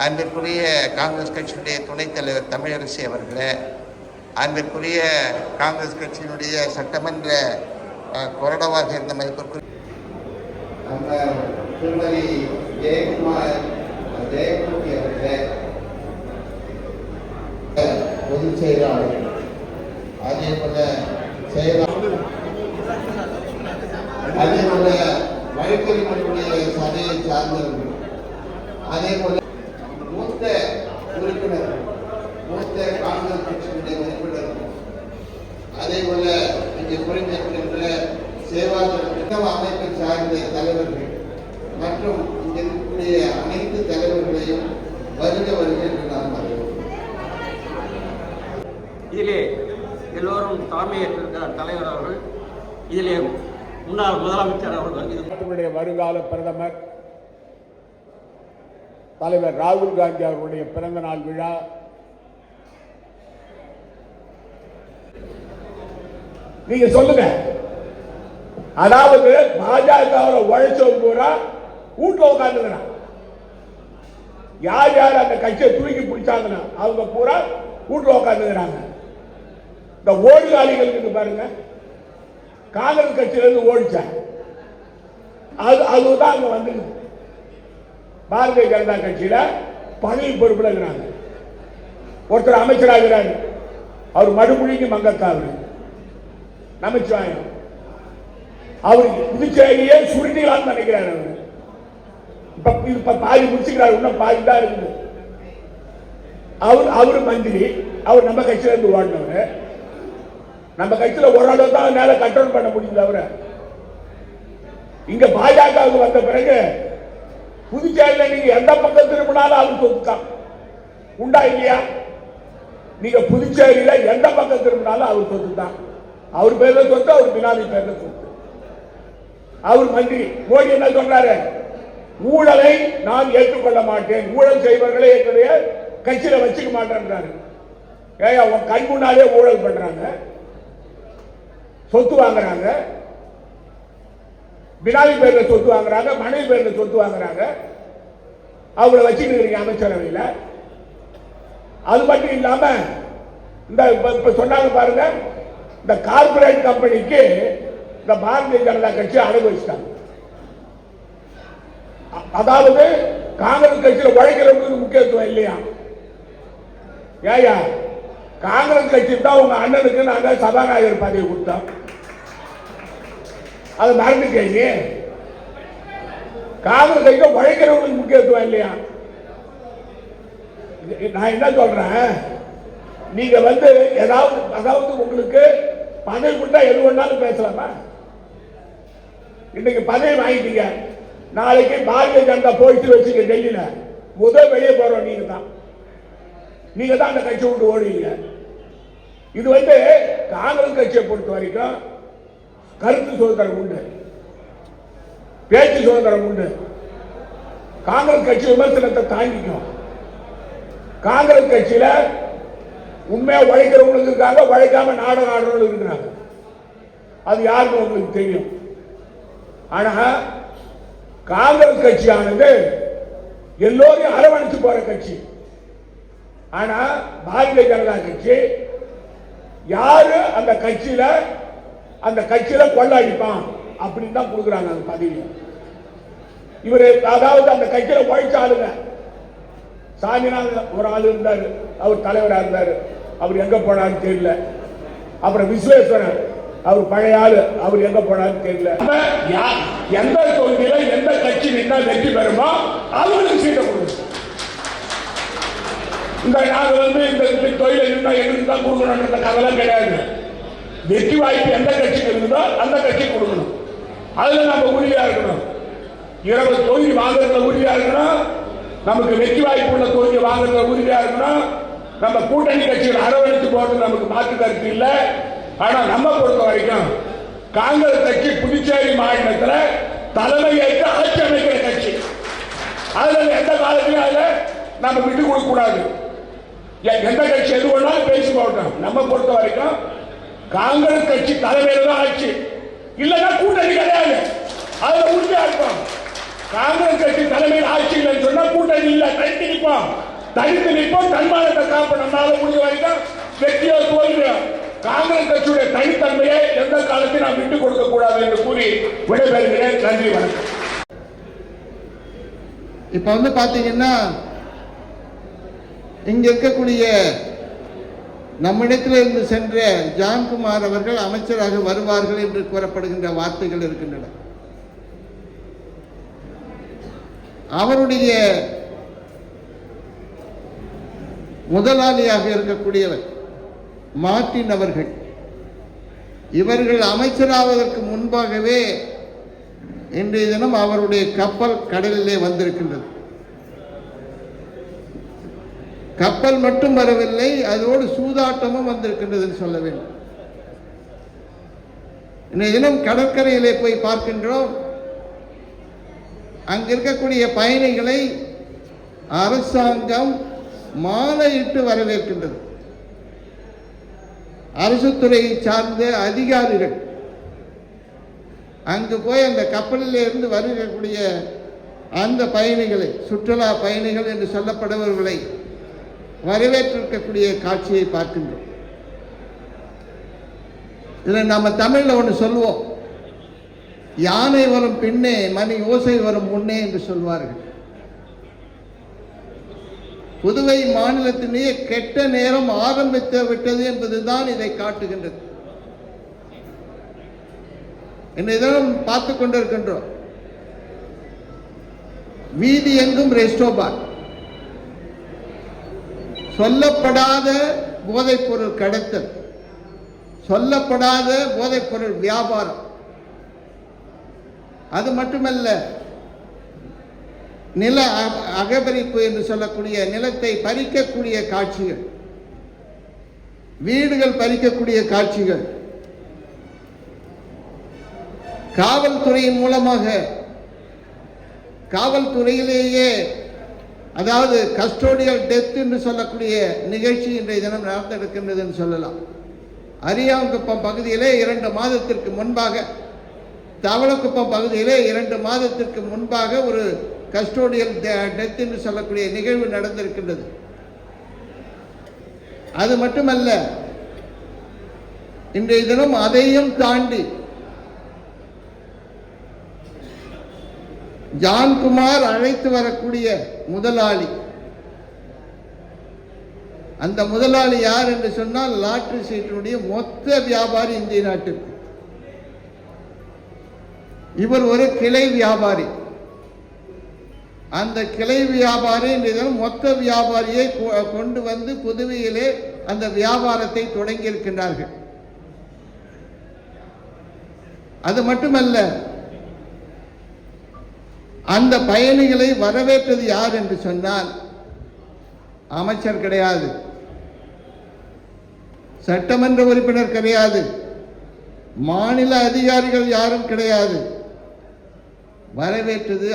அன்பிற்குரிய காங்கிரஸ் கட்சியினுடைய துணைத் தலைவர் தமிழரசி அவர்களே, அன்பிற்குரிய காங்கிரஸ் கட்சியினுடைய சட்டமன்ற கொறடாவாக இருந்த மதிப்பிற்குரிய நம்ம திருமதி ஜெயக்குமாரி அவர்களே, பொதுச் செயலாளர், அதே போல செயலாளர், அதே போல வழக்கறிஞர்களுடைய சபையை சார்ந்தவர்கள், அதே போல மூத்த உறுப்பினர்கள், மூத்த காங்கிரஸ் கட்சியினுடைய உறுப்பினர்கள், அதே போல இங்கே புரிந்திருக்கின்ற சேவாதள அமைப்பை சார்ந்த தலைவர்கள் மற்றும் இங்கே இருக்கக்கூடிய அனைத்து தலைவர்களையும் வருக என்று நாம் அறிவோம். இதிலே எல்லோரும் தலைமையேற்றிருக்கிறார் தலைவர் அவர்கள், இதிலே முன்னாள் முதலமைச்சர் அவர்கள், நாட்டினுடைய வருங்கால பிரதமர் தலைவர் ராகுல் காந்தி அவர்களுடைய பிறந்த நாள் விழா நீங்க சொல்லுங்க. அதாவது பாஜக உழைச்சவங்க பூரா வீட்டுல உட்காந்துக்கிறான். யார் யார் அந்த கட்சியை தூக்கி பிடிச்சாங்கன்னா அவங்க பூரா வீட்டுல உட்காந்துக்கிறாங்க. இந்த ஓடுகாலிகளுக்கு பாருங்க, காங்கிரஸ் கட்சியிலிருந்து ஓடிச்சாங்க, அதுதான் அங்க வந்துருக்கு. பாரதிய ஜனதா கட்சியில பதவி பொறுப்புல இருக்கிறாங்க. ஒருத்தர் அமைச்சராகிறார், அவர் மறுமொழிக்கு மங்கக்காவர் நமச்சிவாயம், அவர் புதுச்சேரியே சுருட்டிகளான்னு நினைக்கிறார். அவர் இப்ப பாதி முடிச்சுக்கிறார், இன்னும் பாதி தான் இருக்குது. அவரு மந்திரி, அவர் நம்ம கட்சியில இருந்து ஓடினவர். நம்ம கட்சியில ஒரு அளவு தான் மேல கண்ட்ரோல் பண்ண முடியல. அவரை இங்க பாஜகவுக்கு வந்த பிறகு புதுச்சேரியில நீங்க எந்த பக்கம் திரும்பினாலும் அவர் சொத்து தான் உண்டா இல்லையா? நீங்க புதுச்சேரியில எந்த பக்கம் திரும்பினாலும் அவர் சொத்து தான். அவர் பேர்ல சொத்து, அவர் பினாமி பேர்ல சொத்து. அவர் மந்திரி. மோடி என்ன சொல்றாரு? ஊழலை நான் ஏற்றுக்கொள்ள மாட்டேன், ஊழல் செய்வர்களை என்னுடைய கட்சியில வச்சுக்க மாட்டேன்றாரு. ஏன் அவன் கண் முன்னாலே ஊழல் பண்றாங்க, சொத்து வாங்குறாங்க, பினாமி பேர்ல சொத்து வாங்குறாங்க, மனைவி பேர்ல சொத்து வாங்குறாங்க, அவங்கள வச்சுக்கிறீங்க அமைச்சரவையில். அது மட்டும் இல்லாம இந்த இப்ப சொன்னாங்க பாருங்க, இந்த கார்பரேட் கம்பெனிக்கு இந்த பாரதிய ஜனதா கட்சி அடகு வச்சுட்டாங்க. அதாவது காங்கிரஸ் கட்சியில் உழைக்கிறவங்களுக்கு முக்கியத்துவம் இல்லையா? ஏயா காங்கிரஸ் கட்சி தான் உங்க அண்ணனுக்கு நாங்க சபாநாயகர் பதவி கொடுத்தோம், அது மறந்துட்டீங்க. காங்கிரஸ் கட்சியில் உழைக்கிறவங்களுக்கு முக்கியத்துவம் இல்லையா? நான் என்ன சொல்றேன், நீங்க அதாவது உங்களுக்கு பதவி கொடுத்தா எது வேணாலும் பேசலாமா? இன்னைக்கு பதவி வாங்கிட்டீங்க, நாளைக்கு பாரதிய ஜனதா போயிட்டு வச்சுக்க டெல்லியில, முதல் வெளியே போறோம் நீங்க தான் அந்த கட்சி விட்டு ஓடுவீங்க. இது காங்கிரஸ் கட்சியை பொறுத்த வரைக்கும் கருத்து சுதந்திரம் உண்டு, பேச்சு சுதந்திரம் உண்டு. காங்கிரஸ் கட்சி விமர்சனத்தை தாங்கிக்கும். காங்கிரஸ் கட்சியில உண்மையா உழைக்கிறவங்களுக்கு இருக்காங்க, உழைக்காம நாடகம் ஆடுறவங்களுக்கு இருக்கிறாங்க. அது யாருன்னு உங்களுக்கு தெரியும். ஆனா காங்கிரஸ் கட்சியானது எல்லோரையும் அரவணைச்சு போற கட்சி. ஆனா பாரதிய ஜனதா கட்சி யாரு அந்த கட்சியில கொள்ளாடிப்பான் அப்படின்னு தான் கொடுக்குறாங்க அந்த பதவி. இவரு அதாவது அந்த கட்சியில உழைச்ச ஆளுங்க. சாமிநாதன் ஒரு ஆள் இருந்தாரு, அவர் தலைவராக இருந்தாரு, அவர் எங்க போனான்னு தெரியல. அப்புறம் விஸ்வேஸ்வரன், அவர் பழைய ஆளு, அவர் எங்க போனான்னு தெரியல. எந்த தொகுதியில எந்த கட்சி நின்னா வெற்றி பெறுமோ அவங்களுக்கு சீட்டை கொடுக்கும். இந்த நாங்க இந்த தொழில இருந்தா எங்களுக்கு தான் கொடுக்கணும் கவலை கிடையாது. வெற்றி வாய்ப்பு எந்த கட்சிக்கு இருந்ததோ அந்த கட்சி கொடுக்கணும். அதுல நம்ம உறுதியா இருக்கணும். 20 தொகுதி வாங்குறதுல உறுதியா இருக்கணும். நமக்கு வெற்றி வாய்ப்பு உள்ள தொகுதி வாங்குறதுல உறுதியா இருக்கணும். நம்ம கூட்டணி கட்சிகள் அரவணைத்து போறது நமக்கு மாற்று கருத்து இல்லை. ஆனா நம்ம பொறுத்த வரைக்கும் காங்கிரஸ் கட்சி புதுச்சேரி மாநிலத்தில் தலைமை ஏற்று ஆட்சி அமைக்கிற கட்சி. அதுல எந்த காலத்திலும் அதுல நம்ம விட்டு கொடுக்க கூடாது. எந்த கட்சி எது வேணாலும் பேசி போட்டோம். நம்ம பொறுத்த வரைக்கும் காங்கிரஸ் கட்சி தலைமையில தான் ஆட்சி, இல்லைன்னா கூட்டணி கிடையாது. அதுல உறுதியா இருக்கும். காங்கிரஸ் கட்சி தலைமையில் ஆட்சியில் சொன்னா கூட்டணி இல்ல, தனித்து நிற்போம், தன்மானத்தை காப்பு நம்மளால முடிஞ்ச வரைக்கும் வெற்றியோ தோல்வியோ காங்கிரஸ் கட்சியுடைய தனித்தன்மையை எந்த காலத்தையும் நாம் விட்டுக் கொடுக்க கூடாது என்று கூறி விடைபெறுகிறேன். நன்றி, வணக்கம். இப்ப பாத்தீங்கன்னா இங்க இருக்கக்கூடிய நம்மிடத்தில் இருந்து சென்ற ஜான்குமார் அவர்கள் அமைச்சராக வருவார்கள் என்று கூறப்படுகின்ற வார்த்தைகள் இருக்கின்றன. அவருடைய முதலாளியாக இருக்கக்கூடியவர் மார்டின் அவர்கள், இவர்கள் அமைச்சராவதற்கு முன்பாகவே இன்றைய தினம் அவருடைய கப்பல் கடலிலே வந்திருக்கின்றது. கப்பல் மட்டும் வரவில்லை, அதோடு சூதாட்டமும் வந்திருக்கின்றது சொல்ல வேண்டும். இன்றைய தினம் கடற்கரையிலே போய் பார்க்கின்றோம். அங்க இருக்கக்கூடிய பயணிகளை அரசாங்கம் மாலையிட்டு வரவேற்கின்றது. அரசு துறையை சார்ந்த அதிகாரிகள் அங்கு போய் அந்த கப்பலில் இருந்து வருகக்கூடிய அந்த பயணிகளை, சுற்றுலா பயணிகள் என்று சொல்லப்படுபவர்களை வரவேற்றிருக்கக்கூடிய காட்சியை பார்க்கின்றோம். இதில் நம்ம தமிழில் ஒன்று சொல்லுவோம், யானை வரும் பின்னே மணி ஓசை வரும் முன்னே என்று சொல்வார்கள். புதுவை மாநிலத்திலேயே கெட்ட நேரம் ஆரம்பித்து விட்டது என்பதுதான் இதை காட்டுகின்றது. இன்றைய தினம் பார்த்து கொண்டிருக்கின்றோம், வீதி எங்கும் ரெஸ்டோபார், சொல்லப்படாத போதைப் பொருள் கடத்தல், சொல்லப்படாத போதைப் பொருள் வியாபாரம். அது மட்டுமல்ல, நில அகபரிப்பு என்று சொல்லக்கூடிய நிலத்தை பறிக்கக்கூடிய காட்சிகள், வீடுகள் பறிக்கக்கூடிய காட்சிகள், காவல்துறையின் மூலமாக காவல்துறையிலேயே அதாவது கஸ்டோடியல் டெத் என்று சொல்லக்கூடிய நிகழ்ச்சி இன்றைய தினம் நடந்திருக்கின்றது என்று சொல்லலாம். அரியாங்குப்பம் பகுதியிலே 2 மாதத்திற்கு முன்பாக, தவளக்குப்பம் பகுதியிலே 2 மாதத்திற்கு முன்பாக ஒரு கஸ்டோடியல் டெத் என்று சொல்லக்கூடிய நிகழ்வு நடந்திருக்கின்றது. அது மட்டுமல்ல, இன்றைய தினம் அதையும் தாண்டி ஜான்குமார் அழைத்து வரக்கூடிய முதலாளி, அந்த முதலாளி யார் என்று சொன்னால் லாட்டரி சீட்டினுடைய மொத்த வியாபாரி இந்திய நாட்டிற்கு. இவர் ஒரு கிளை வியாபாரி. அந்த கிளை வியாபாரி மொத்த வியாபாரியை கொண்டு வந்து புதுவையிலே அந்த வியாபாரத்தை தொடங்கி இருக்கின்றார்கள். அது மட்டுமல்ல, அந்த பயணிகளை வரவேற்றது யார் என்று சொன்னால் அமைச்சர் கிடையாது, சட்டமன்ற உறுப்பினர் கிடையாது, மாநில அதிகாரிகள் யாரும் கிடையாது. வரவேற்றது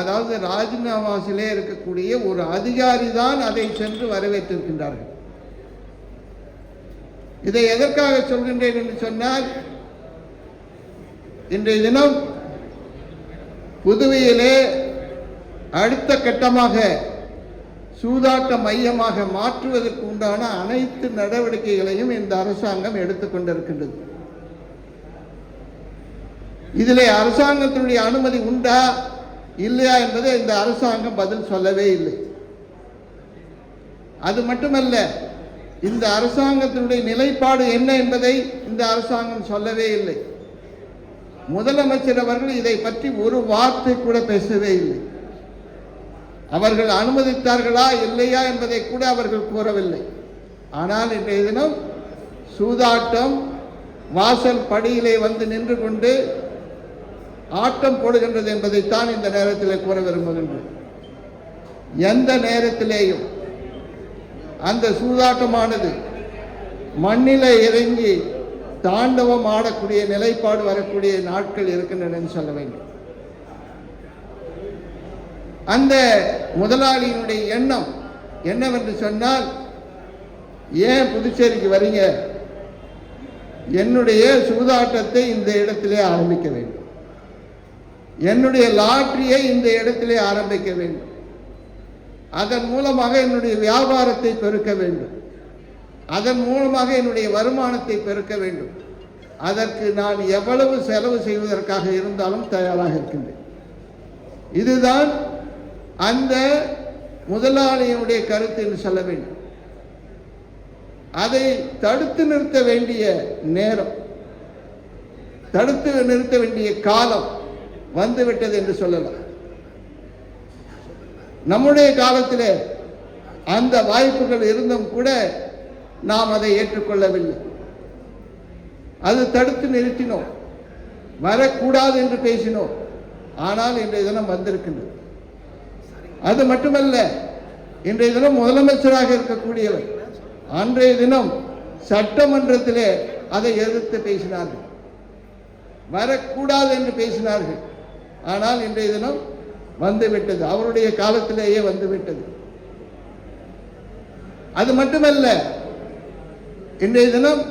அதாவது ராஜ்நிவாசிலே இருக்கக்கூடிய ஒரு அதிகாரி தான் அதை சென்று வரவேற்றிருக்கின்றார்கள். இதை எதற்காக சொல்கின்றேன் என்று சொன்னால், இன்றைய தினம் புதுவையிலே அடுத்த கட்டமாக சூதாட்ட மையமாக மாற்றுவதற்கு உண்டான அனைத்து நடவடிக்கைகளையும் இந்த அரசாங்கம் எடுத்துக்கொண்டிருக்கின்றது. இதிலே அரசாங்கத்தினுடைய அனுமதி உண்டா இல்லையா என்பதை இந்த அரசாங்கம் பதில் சொல்லவே இல்லை. அது மட்டுமல்ல, இந்த அரசாங்கத்தினுடைய நிலைப்பாடு என்ன என்பதை இந்த அரசாங்கம் சொல்லவே இல்லை. முதலமைச்சர் அவர்கள் இதை பற்றி ஒரு வார்த்தை கூட பேசவே இல்லை. அவர்கள் அனுமதித்தார்களா இல்லையா என்பதை கூட அவர்கள் கூறவில்லை. ஆனால் இன்றைய தினம் சூதாட்டம் வாசல் படியிலே வந்து நின்று கொண்டு ஆட்டம் போடுகின்றது என்பதைத்தான் இந்த நேரத்தில் கூற விரும்புகின்றேன். எந்த நேரத்திலேயும் அந்த சூதாட்டமானது மண்ணிலே இறங்கி தாண்டவம் ஆடக்கூடிய நிலைப்பாடு வரக்கூடிய நாட்கள் இருக்கின்றன சொல்ல வேண்டும். அந்த முதலாளியினுடைய எண்ணம் என்னவென்று சொன்னால், ஏன் புதுச்சேரிக்கு வரீங்க, என்னுடைய சூதாட்டத்தை இந்த இடத்திலே ஆரம்பிக்க வேண்டும். என்னுடைய லாட்டரியை இந்த இடத்திலே ஆரம்பிக்க வேண்டும். அதன் மூலமாக என்னுடைய வியாபாரத்தை பெருக்க வேண்டும். அதன் மூலமாக என்னுடைய வருமானத்தை பெருக்க வேண்டும். அதற்கு நான் எவ்வளவு செலவு செய்வதற்காக இருந்தாலும் தயாராக இருக்கின்றேன். இதுதான் அந்த முதலாளியினுடைய கருத்து என்று சொல்ல வேண்டும். அதை தடுத்து நிறுத்த வேண்டிய நேரம், தடுத்து நிறுத்த வேண்டிய காலம் வந்துவிட்டது என்று சொல்லலாம். நம்முடைய காலத்தில் அந்த வாய்ப்புகள் இருந்தும் கூட நாம் அதை ஏற்றுக்கொள்ளவில்லை. அது தடுத்து நிறுத்தினோம், வரக்கூடாது என்று பேசினோம். ஆனால் இன்றைய தினம் வந்திருக்கின்றது. அது மட்டுமல்ல, இன்றைய தினம் முதலமைச்சராக இருக்கக்கூடியவர் அன்றைய தினம் சட்டமன்றத்திலே அதை எதிர்த்து பேசினார்கள், வரக்கூடாது என்று பேசினார்கள். ஆனால் இன்றைய தினம் வந்துவிட்டது, அவருடைய காலத்திலேயே வந்துவிட்டது. அது மட்டுமல்ல, இன்றைய தினம்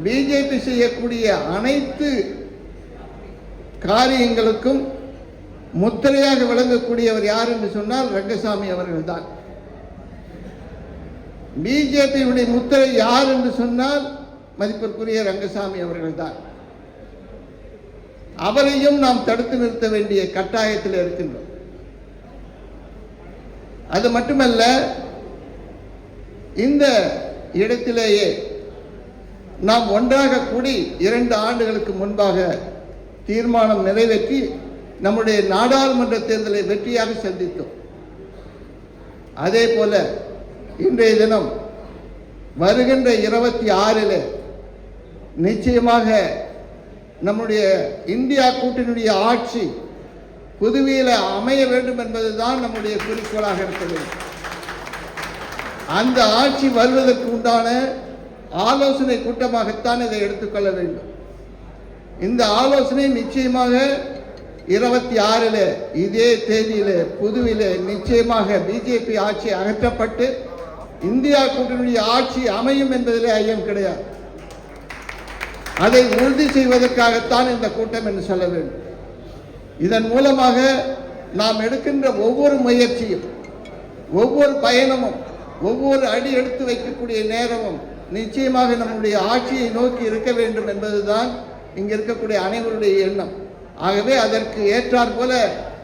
பிஜேபி செய்யக்கூடிய அனைத்து காரியங்களுக்கும் முத்திரையாக விளங்கக்கூடியவர் யார் என்று சொன்னால் ரங்கசாமி அவர்கள் தான். பிஜேபியுடைய முத்திரை யார் என்று சொன்னால் மதிப்பிற்குரிய ரங்கசாமி அவர்கள் தான். அவரையும் நாம் தடுத்து நிறுத்த வேண்டிய கட்டாயத்தில் இருக்கின்றோம். அது மட்டுமல்ல, இந்த இடத்திலேயே நாம் ஒன்றாக கூடி 2 ஆண்டுகளுக்கு முன்பாக தீர்மானம் நிறைவேற்றி நம்முடைய நாடாளுமன்ற தேர்தலை வெற்றியாக சந்தித்தோம். அதே போல இன்றைய தினம் வருகின்ற 26 நிச்சயமாக நம்முடைய இந்தியா கூட்டணியுடைய ஆட்சி புதுவையில் அமைய வேண்டும் என்பதுதான் நம்முடைய குறிக்கோளாக இருக்கிறது. அந்த ஆட்சி வருவதற்கு உண்டான ஆலோசனை கூட்டமாகத்தான் இதை எடுத்துக்கொள்ள வேண்டும். இந்த ஆலோசனை நிச்சயமாக 26 இதே தேதியில் புதுவையில் நிச்சயமாக பிஜேபி ஆட்சி அகற்றப்பட்டு இந்தியா கூட்டணியுடைய ஆட்சி அமையும் என்பதிலே ஐயம் கிடையாது. அதை உறுதி செய்வதற்காகத்தான் இந்த கூட்டம் என்று சொல்ல வேண்டும். இதன் மூலமாக நாம் எடுக்கின்ற ஒவ்வொரு முயற்சியும், ஒவ்வொரு பயணமும், ஒவ்வொரு அடி எடுத்து வைக்கக்கூடிய நேரமும் நிச்சயமாக நம்முடைய ஆட்சியை நோக்கி இருக்க வேண்டும் என்பதுதான் இங்கே இருக்கக்கூடிய அனைவருடைய எண்ணம். ஆகவே அதற்கு ஏற்றாற் போல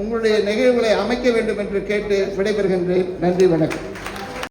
உங்களுடைய நிகழ்வுகளை அமைக்க வேண்டும் என்று கேட்டு விடைபெறுகின்றேன். நன்றி, வணக்கம்.